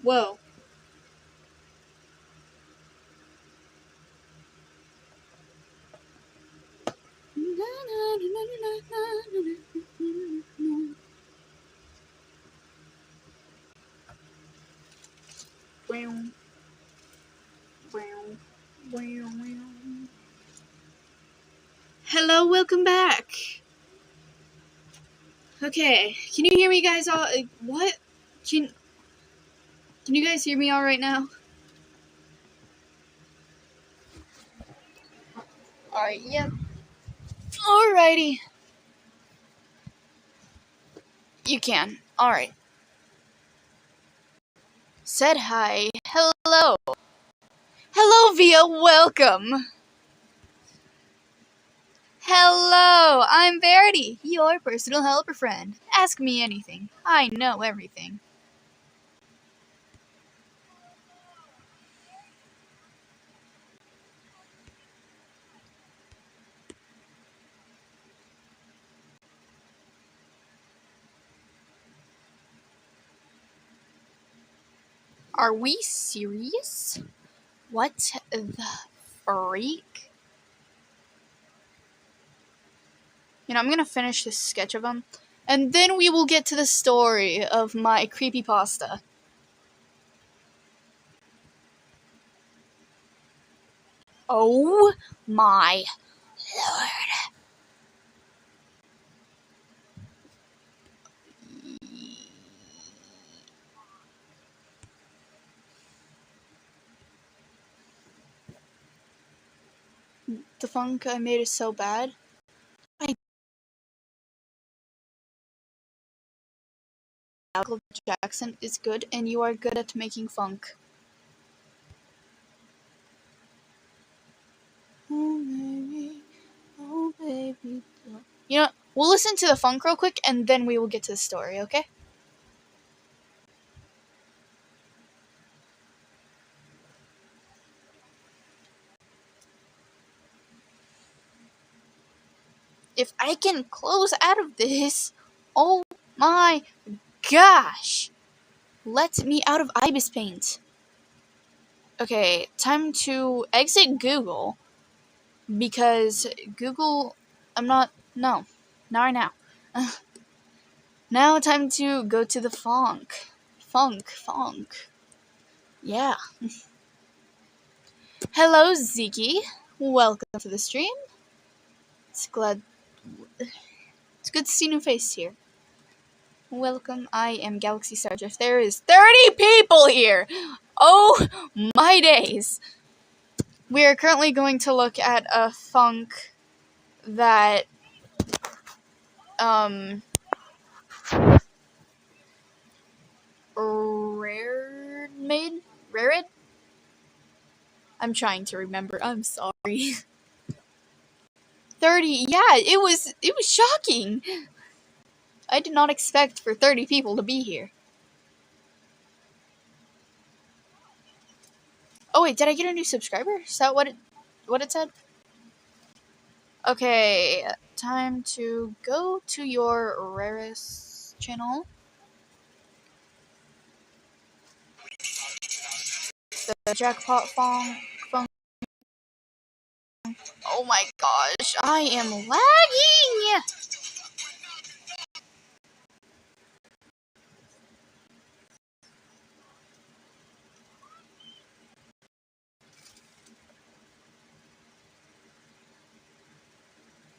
Whoa. Hello, welcome back. Okay, can you hear me guys all? What? Can you guys hear me all right now? Alright, yeah. Alrighty. You can. Alright. Said hi. Hello. Hello, Via. Welcome. Hello, I'm Verity, your personal helper friend. Ask me anything. I know everything. Are we serious? What the freak? You know, I'm gonna finish this sketch of him, and then we will get to the story of my creepypasta. Oh my lord. The funk I made is so bad. Michael Jackson is good, and you are good at making funk. Oh baby. You know, we'll listen to the funk real quick, and then we will get to the story, okay? If I can close out of this, oh my gosh! Let me out of Ibis Paint. Okay, time to exit Google, because Google, no, not right now. Now time to go to the funk. Funk. Yeah. Hello, Ziki. Welcome to the stream. It's good to see new face here. Welcome, I am Galaxy Stardrift. There is 30 people here! Oh my days! We are currently going to look at a funk that, Rared? I'm trying to remember, I'm sorry. 30, yeah, it was shocking! I did not expect for 30 people to be here. Oh wait, did I get a new subscriber? Is that what it said? Okay, time to go to your rarest channel. The jackpot funk. Oh my gosh, I am lagging!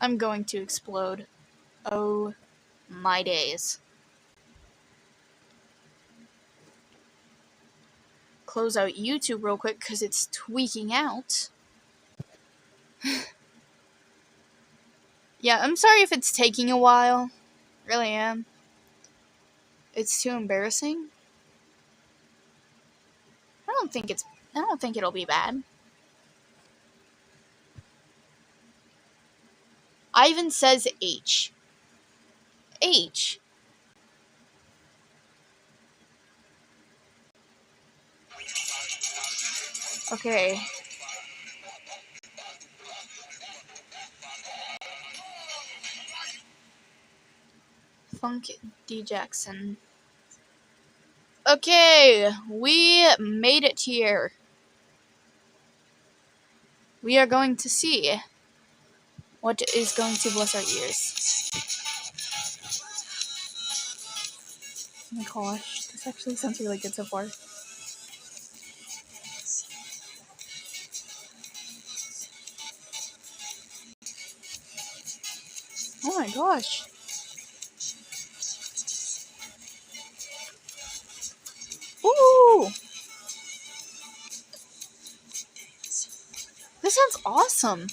I'm going to explode. Oh my days. Close out YouTube real quick because it's tweaking out. Yeah, I'm sorry if it's taking a while. Really am. It's too embarrassing. I don't think it'll be bad. Ivan says H. H. Okay. Funk D. Jackson. Okay, we made it here. We are going to see what is going to bless our ears. Oh my gosh, this actually sounds really good so far. Oh my gosh. Ooh! This sounds awesome.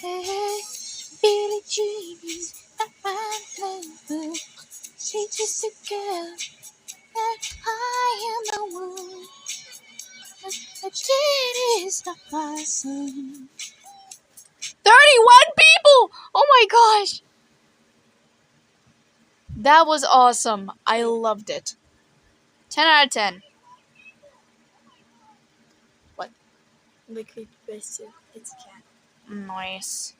Hey, Billie Jean, I love her. She's just a girl, and I am the one. A kid is not my son. 31 people! Oh my gosh! That was awesome. I loved it. 10 out of 10. What? Liquid Best. It's a cat. Nice.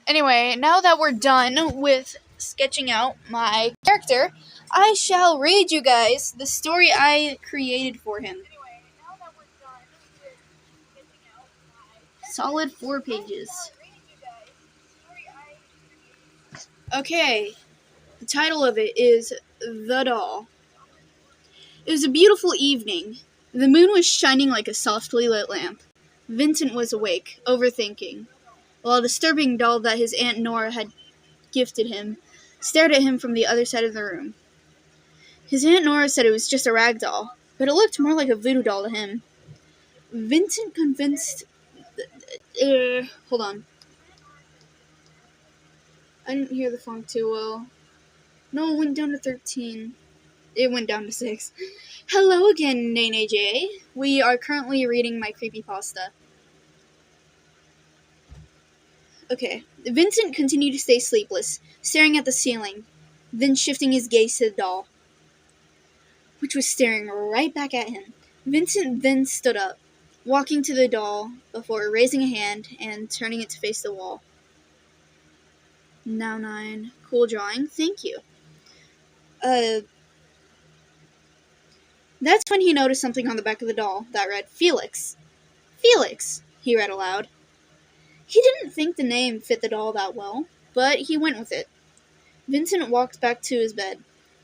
Anyway, now that we're done with sketching out my character, I shall read you guys the story I created for him. Solid 4 pages. Okay, the title of it is The Doll. It was a beautiful evening. The moon was shining like a softly lit lamp. Vincent was awake, overthinking, while a disturbing doll that his Aunt Nora had gifted him stared at him from the other side of the room. His Aunt Nora said it was just a rag doll, but it looked more like a voodoo doll to him. Vincent convinced... hold on. I didn't hear the font too well. No, it went down to 13. It went down to 6. Hello again, Nene J. We are currently reading my creepypasta. Okay. Vincent continued to stay sleepless, staring at the ceiling, then shifting his gaze to the doll, which was staring right back at him. Vincent then stood up, walking to the doll before raising a hand and turning it to face the wall. Now 9. Cool drawing. Thank you. That's when he noticed something on the back of the doll that read, Felix. Felix, he read aloud. He didn't think the name fit the doll that well, but he went with it. Vincent walked back to his bed,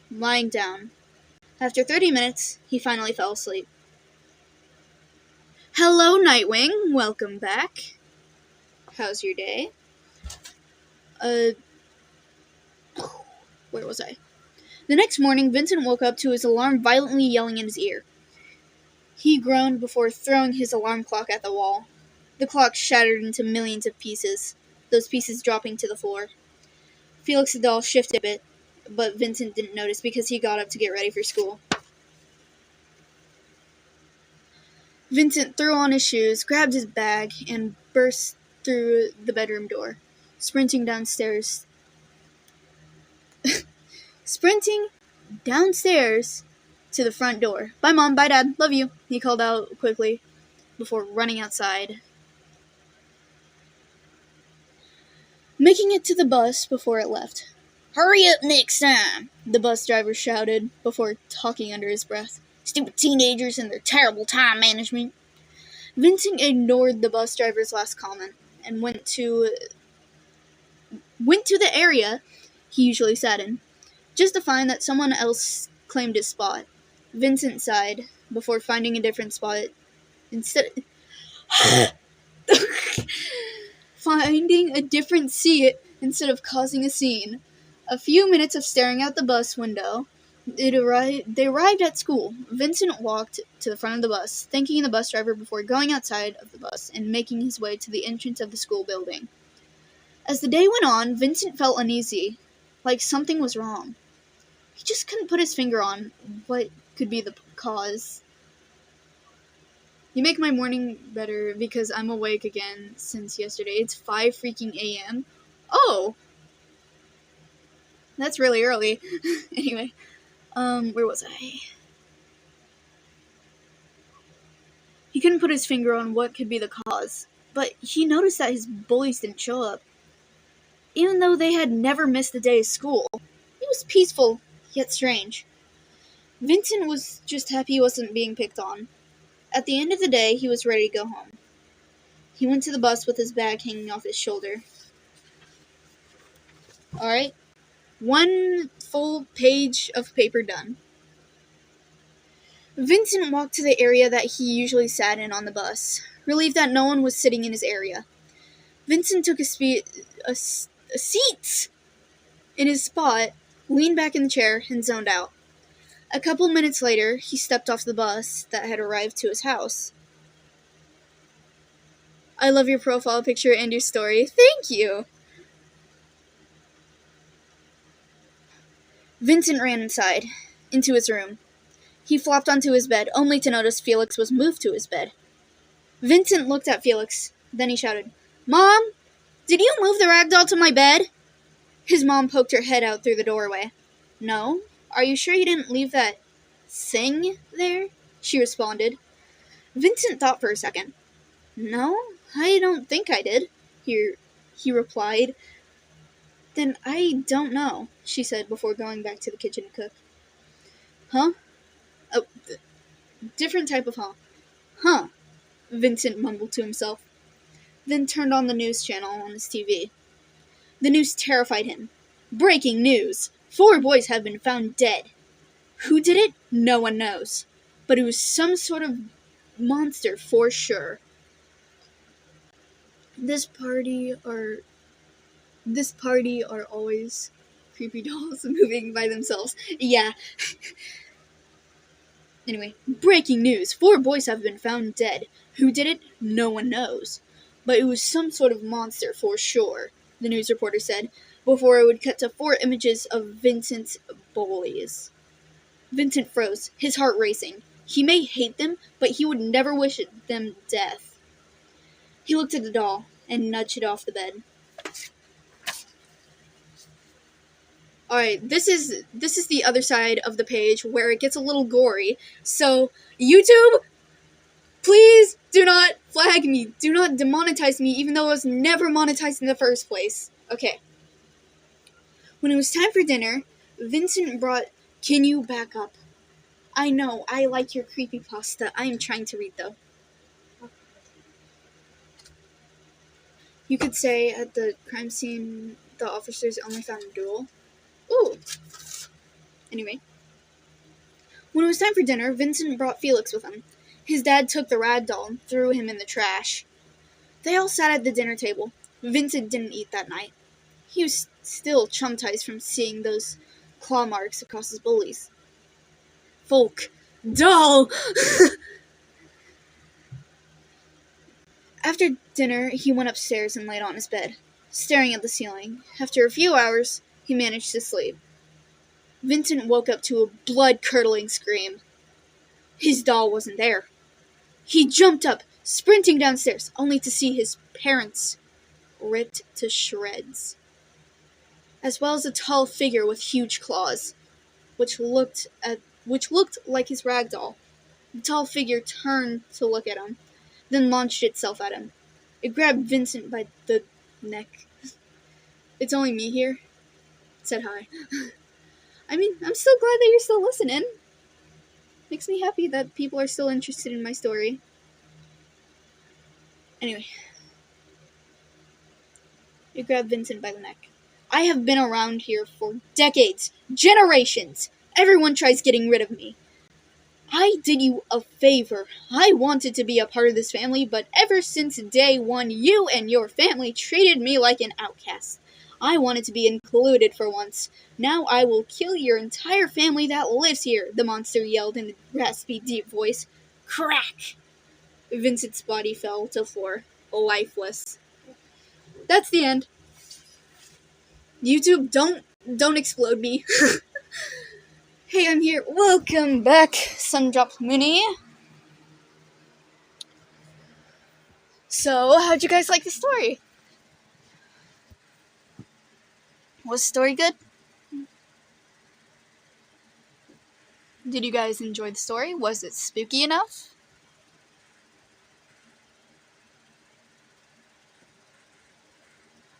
lying down. After 30 minutes, he finally fell asleep. Hello, Nightwing. Welcome back. How's your day? Where was I? The next morning, Vincent woke up to his alarm violently yelling in his ear. He groaned before throwing his alarm clock at the wall. The clock shattered into millions of pieces, those pieces dropping to the floor. Felix's doll shifted a bit, but Vincent didn't notice because he got up to get ready for school. Vincent threw on his shoes, grabbed his bag, and burst through the bedroom door, sprinting downstairs to the front door. Bye, Mom. Bye, Dad. Love you, he called out quickly before running outside. Making it to the bus before it left. Hurry up next time, the bus driver shouted before talking under his breath. Stupid teenagers and their terrible time management. Vincent ignored the bus driver's last comment and went to the area he usually sat in, just to find that someone else claimed his spot. Vincent sighed before finding a different spot finding a different seat instead of causing a scene. A few minutes of staring out the bus window, they arrived at school. Vincent walked to the front of the bus, thanking the bus driver before going outside of the bus and making his way to the entrance of the school building. As the day went on, Vincent felt uneasy, like something was wrong. He just couldn't put his finger on what could be the cause. You make my morning better because I'm awake again since yesterday. It's 5 freaking a.m. Oh! That's really early. Anyway, where was I? He couldn't put his finger on what could be the cause, but he noticed that his bullies didn't show up. Even though they had never missed a day of school, it was peaceful, yet strange. Vincent was just happy he wasn't being picked on. At the end of the day, he was ready to go home. He went to the bus with his bag hanging off his shoulder. Alright, one full page of paper done. Vincent walked to the area that he usually sat in on the bus, relieved that no one was sitting in his area. Vincent took a seat in his spot, leaned back in the chair, and zoned out. A couple minutes later, he stepped off the bus that had arrived to his house. I love your profile picture and your story. Thank you! Vincent ran inside, into his room. He flopped onto his bed, only to notice Felix was moved to his bed. Vincent looked at Felix, then he shouted, "Mom, did you move the rag doll to my bed?" His mom poked her head out through the doorway. "No? Are you sure you didn't leave that thing there?" she responded. Vincent thought for a second. "No, I don't think I did," he replied. "Then I don't know," she said before going back to the kitchen to cook. "Huh? Oh, different type of huh. Huh," Vincent mumbled to himself, then turned on the news channel on his TV. The news terrified him. Breaking news! 4 boys have been found dead. Who did it? No one knows. But it was some sort of monster for sure. This party are always creepy dolls moving by themselves. Yeah. Anyway, breaking news. 4 boys have been found dead. Who did it? No one knows. But it was some sort of monster for sure, the news reporter said, before it would cut to 4 images of Vincent's bullies. Vincent froze, his heart racing. He may hate them, but he would never wish them death. He looked at the doll and nudged it off the bed. Alright, this is the other side of the page where it gets a little gory. So, YouTube, please do not flag me. Do not demonetize me, even though I was never monetized in the first place. Okay. When it was time for dinner, Vincent brought... Can you back up? I know, I like your creepypasta. I am trying to read, though. You could say at the crime scene, the officers only found a duel. Ooh. Anyway. When it was time for dinner, Vincent brought Felix with him. His dad took the rag doll and threw him in the trash. They all sat at the dinner table. Vincent didn't eat that night. He was still traumatized from seeing those claw marks across his bullies. Folk. Doll! After dinner, he went upstairs and laid on his bed, staring at the ceiling. After a few hours, he managed to sleep. Vincent woke up to a blood-curdling scream. His doll wasn't there. He jumped up, sprinting downstairs, only to see his parents ripped to shreds, as well as a tall figure with huge claws, which looked like his rag doll. The tall figure turned to look at him, then launched itself at him. It grabbed Vincent by the neck. "It's only me here," it said hi. I mean, I'm so glad that you're still listening. Makes me happy that people are still interested in my story. Anyway. It grabbed Vincent by the neck. "I have been around here for decades, generations. Everyone tries getting rid of me. I did you a favor. I wanted to be a part of this family, but ever since day one, you and your family treated me like an outcast. I wanted to be included for once. Now I will kill your entire family that lives here," the monster yelled in a raspy, deep voice. Crack! Vincent's body fell to the floor, lifeless. That's the end. YouTube, don't explode me. Hey, I'm here. Welcome back, Sundrop Mooney. So, how'd you guys like the story? Was the story good? Did you guys enjoy the story? Was it spooky enough?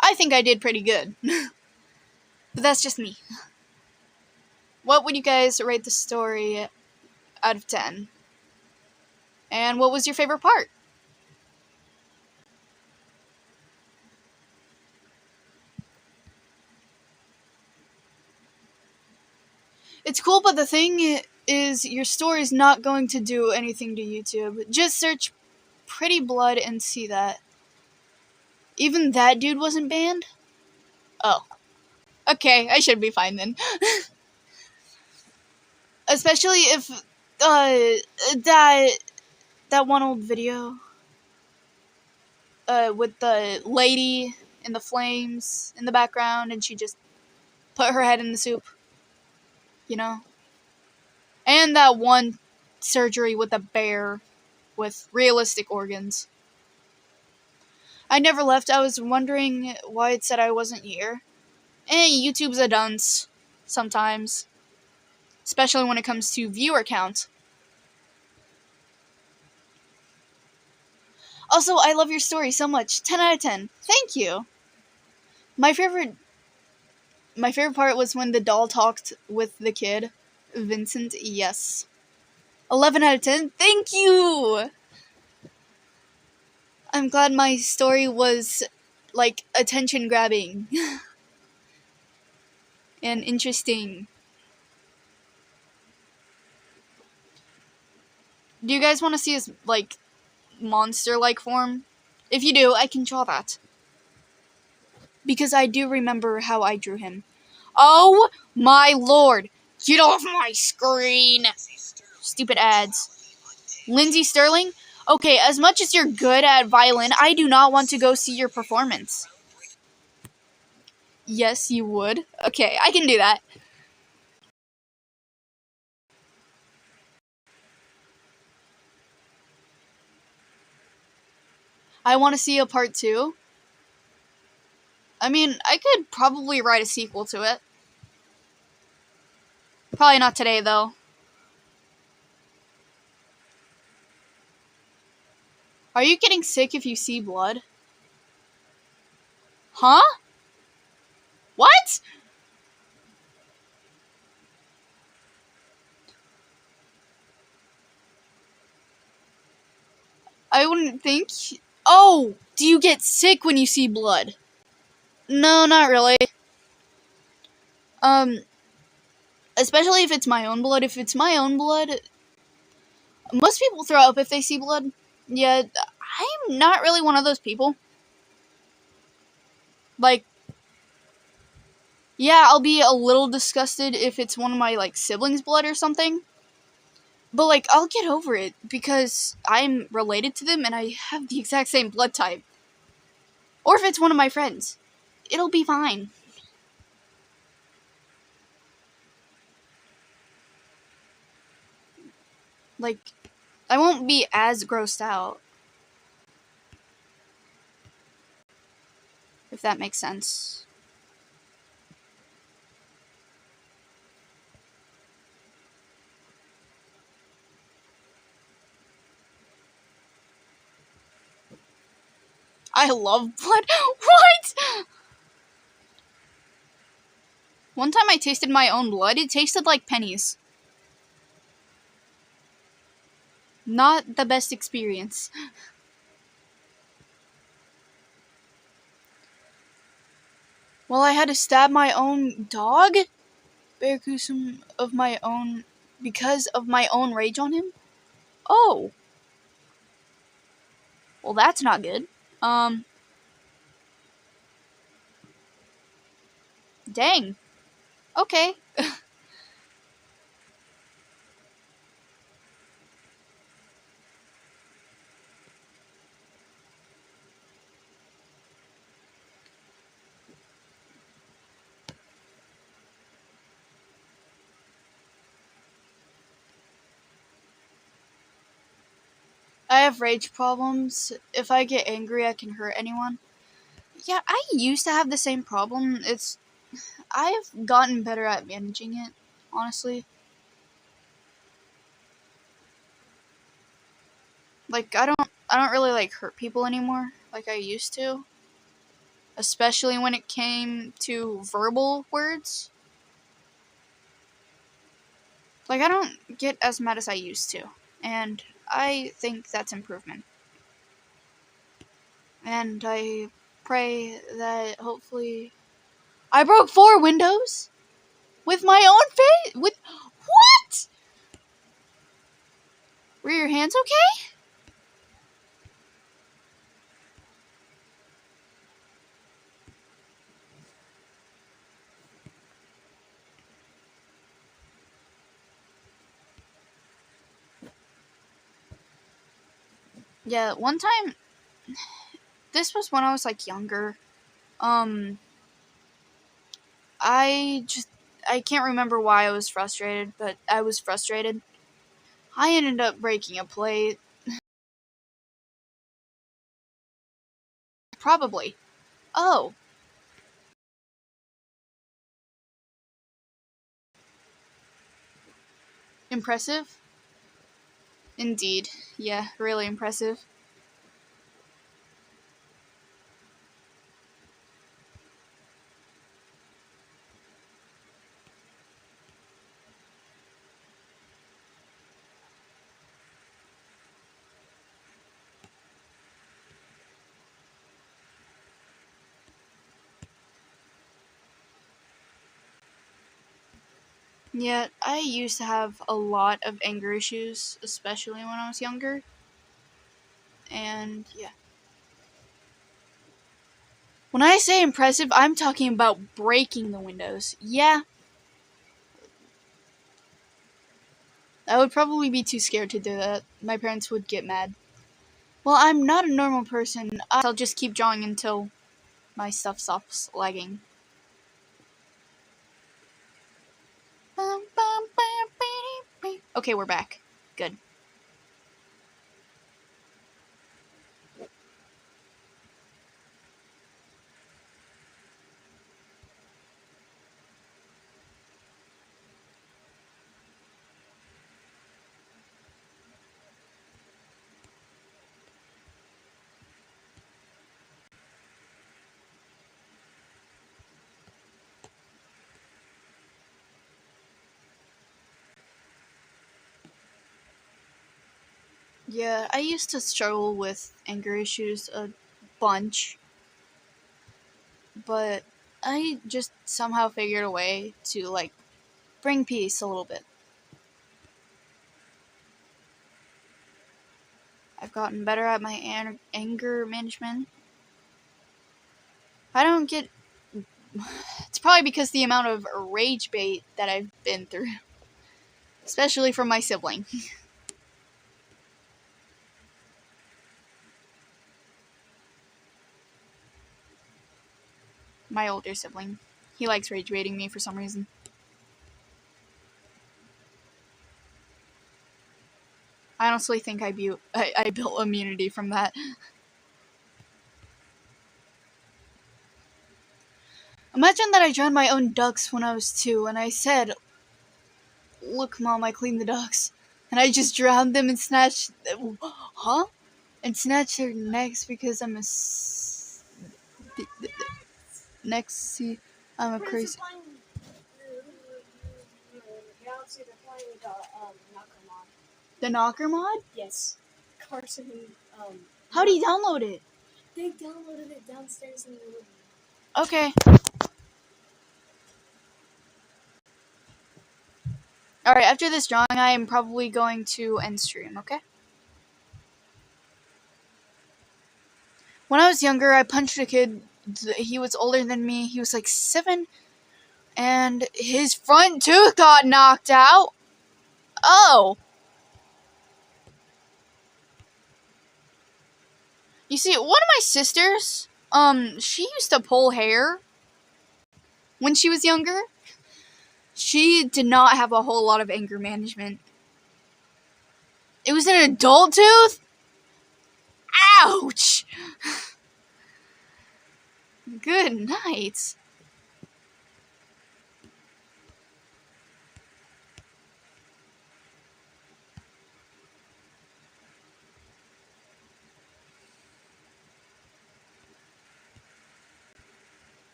I think I did pretty good. But that's just me. What would you guys rate the story out of 10? And what was your favorite part? It's cool, but the thing is, your story is not going to do anything to YouTube. Just search Pretty Blood and see that. Even that dude wasn't banned? Oh. Okay, I should be fine then. Especially if, that one old video, with the lady in the flames in the background and she just put her head in the soup. You know? And that one surgery with a bear with realistic organs. I never left. I was wondering why it said I wasn't here. YouTube's a dunce. Sometimes. Especially when it comes to viewer count. Also, I love your story so much. 10 out of 10. Thank you. My favorite part was when the doll talked with the kid. Vincent, yes. 11 out of 10. Thank you! I'm glad my story was, like, attention-grabbing. And interesting. Do you guys want to see his, like, monster-like form? If you do, I can draw that. Because I do remember how I drew him. Oh my lord! Get off my screen! Stupid ads. Lindsay Sterling? Okay, as much as you're good at violin, I do not want to go see your performance. Yes, you would. Okay, I can do that. I want to see a part 2. I mean, I could probably write a sequel to it. Probably not today, though. Are you getting sick if you see blood? Huh? What? I wouldn't think... Oh! Do you get sick when you see blood? No, not really. Especially if it's my own blood. If it's my own blood... Most people throw up if they see blood. Yeah, I'm not really one of those people. Like... Yeah, I'll be a little disgusted if it's one of my, like, siblings' blood or something. But, like, I'll get over it because I'm related to them and I have the exact same blood type. Or if it's one of my friends. It'll be fine. Like, I won't be as grossed out. If that makes sense. I love blood. What? One time I tasted my own blood. It tasted like pennies. Not the best experience. Well, I had to stab my own dog? Because of my own rage on him? Oh. Well, that's not good. Dang. Okay. I have rage problems. If I get angry, I can hurt anyone. Yeah, I used to have the same problem. I've gotten better at managing it, honestly. Like, I don't really, like, hurt people anymore like I used to. Especially when it came to verbal words. Like, I don't get as mad as I used to. And I think that's improvement. And I pray that hopefully... I broke 4 windows? With my own face? With... What?! Were your hands okay? Yeah, one time... This was when I was, like, younger. I can't remember why I was frustrated, but I was frustrated. I ended up breaking a plate. Probably. Oh. Impressive? Indeed. Yeah, really impressive. Yeah, I used to have a lot of anger issues, especially when I was younger. And yeah. When I say impressive, I'm talking about breaking the windows. Yeah. I would probably be too scared to do that. My parents would get mad. Well, I'm not a normal person. I'll just keep drawing until my stuff stops lagging. Okay, we're back. Good. Yeah, I used to struggle with anger issues a bunch, but I just somehow figured a way to, like, bring peace a little bit. I've gotten better at my anger management. I don't get... It's probably because the amount of rage bait that I've been through. Especially from my sibling. My older sibling. He likes rage baiting me for some reason. I honestly think I built immunity from that. Imagine that I drowned my own ducks when I was 2, and I said, "Look, Mom, I cleaned the ducks." And I just drowned them and snatched... Huh? And snatched their necks because I'm a... Next, see, I'm a crazy... Galaxy, they're playing the Knocker mod. The Knocker mod? Yes. Carson and How do you download it? they downloaded it downstairs in the room. Okay. Alright, after this drawing, I am probably going to end stream, okay? When I was younger, I punched a kid. He was older than me. He was like 7. And his front tooth got knocked out. Oh. You see, one of my sisters, she used to pull hair when she was younger. She did not have a whole lot of anger management. It was an adult tooth? Ouch! Good night.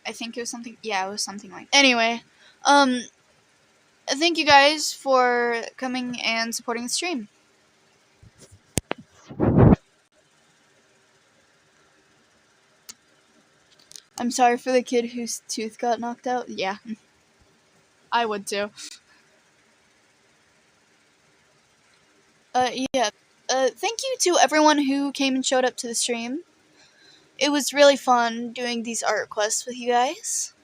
I think it was something. Yeah, it was something like. Anyway, thank you guys for coming and supporting the stream. I'm sorry for the kid whose tooth got knocked out. Yeah, I would too. Yeah. Thank you to everyone who came and showed up to the stream. It was really fun doing these art requests with you guys.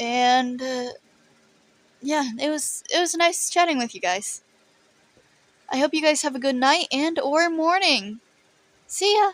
And yeah, it was nice chatting with you guys. I hope you guys have a good night and or morning. See ya.